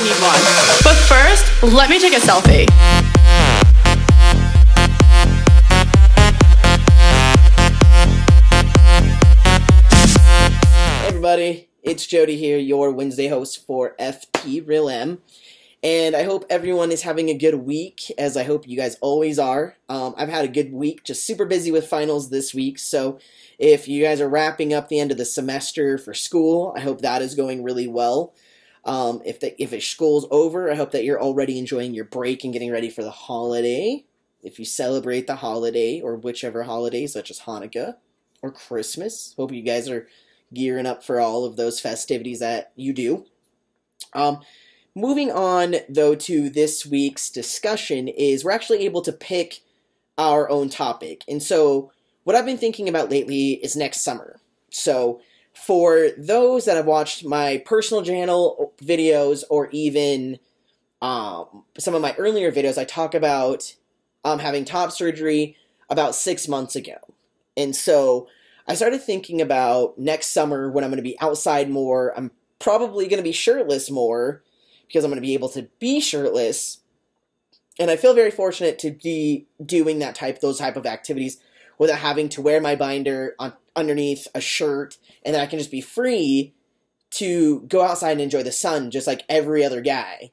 need one. But first, let me take a selfie. Hey everybody, it's Jody here, your Wednesday host for FT Real M. And I hope everyone is having a good week, as I hope you guys always are. I've had a good week, just super busy with finals this week, so if you guys are wrapping up the end of the semester for school, I hope that is going really well. If school's over, I hope that you're already enjoying your break and getting ready for the holiday. If you celebrate the holiday, or whichever holiday, such as Hanukkah or Christmas, hope you guys are gearing up for all of those festivities that you do. Moving on, though, to this week's discussion is we're actually able to pick our own topic. And so what I've been thinking about lately is next summer. So for those that have watched my personal channel videos or even some of my earlier videos, I talk about having top surgery about 6 months ago. And so I started thinking about next summer when I'm going to be outside more. I'm probably going to be shirtless more because I'm going to be able to be shirtless. And I feel very fortunate to be doing those type of activities without having to wear my binder underneath a shirt, and then I can just be free to go outside and enjoy the sun just like every other guy.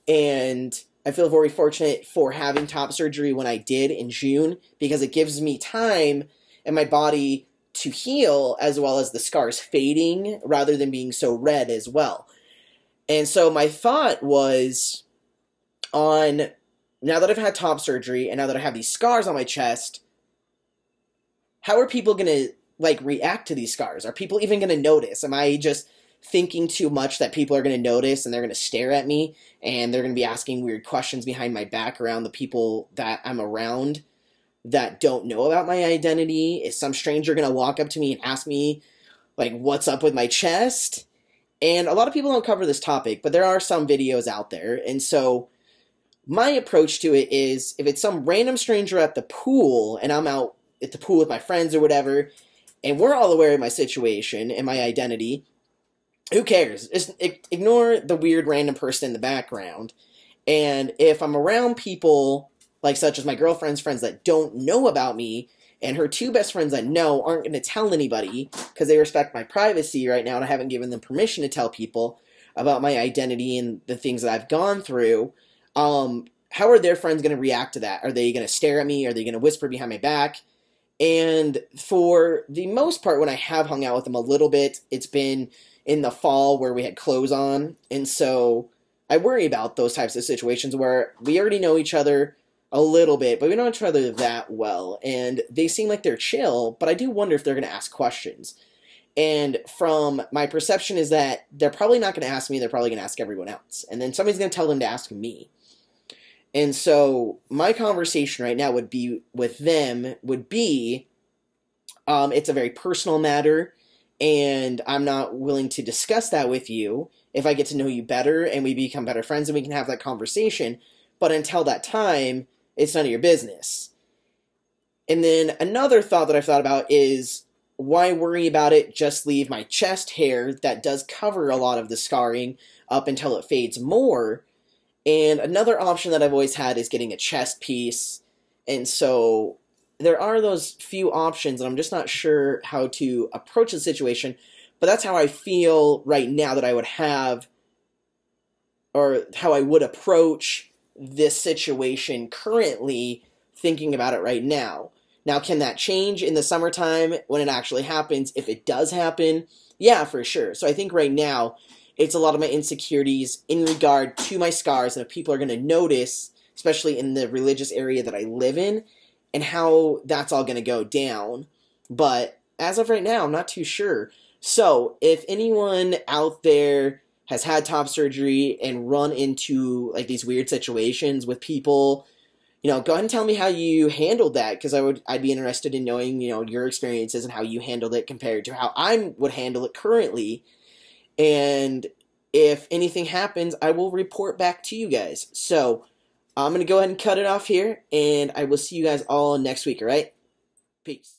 And I feel very fortunate for having top surgery when I did in June, because it gives me time and my body to heal, as well as the scars fading rather than being so red as well. And so my thought was, now that I've had top surgery and now that I have these scars on my chest, how are people going to react to these scars? Are people even going to notice? Am I just thinking too much that people are going to notice and they're going to stare at me and they're going to be asking weird questions behind my back around the people that I'm around that don't know about my identity? Is some stranger going to walk up to me and ask me, what's up with my chest? And a lot of people don't cover this topic, but there are some videos out there. And so my approach to it is, if it's some random stranger at the pool and I'm out at the pool with my friends or whatever, and we're all aware of my situation and my identity, who cares? Just ignore the weird random person in the background. And if I'm around people such as my girlfriend's friends that don't know about me, and her two best friends that know aren't going to tell anybody because they respect my privacy right now and I haven't given them permission to tell people about my identity and the things that I've gone through, how are their friends going to react to that? Are they going to stare at me? Are they going to whisper behind my back? And for the most part, when I have hung out with them a little bit, it's been in the fall where we had clothes on. And so I worry about those types of situations where we already know each other a little bit, but we don't know each other that well. And they seem like they're chill, but I do wonder if they're going to ask questions. And from my perception is that they're probably not going to ask me, they're probably going to ask everyone else. And then somebody's going to tell them to ask me. And so my conversation right now would be with them would be, it's a very personal matter, and I'm not willing to discuss that with you if I get to know you better and we become better friends and we can have that conversation. But until that time, it's none of your business. And then another thought that I've thought about is, why worry about it? Just leave my chest hair that does cover a lot of the scarring up until it fades more. And another option that I've always had is getting a chest piece. And so there are those few options, and I'm just not sure how to approach the situation. But that's how I feel right now that I would have, or how I would approach this situation currently, thinking about it right now. Now, can that change in the summertime when it actually happens? If it does happen, yeah, for sure. So I think right now, it's a lot of my insecurities in regard to my scars, and if people are going to notice, especially in the religious area that I live in, and how that's all going to go down. But as of right now, I'm not too sure. So if anyone out there has had top surgery and run into these weird situations with people, go ahead and tell me how you handled that, because I'd be interested in knowing, your experiences and how you handled it compared to how I would handle it currently. And if anything happens, I will report back to you guys. So I'm going to go ahead and cut it off here, and I will see you guys all next week, all right? Peace.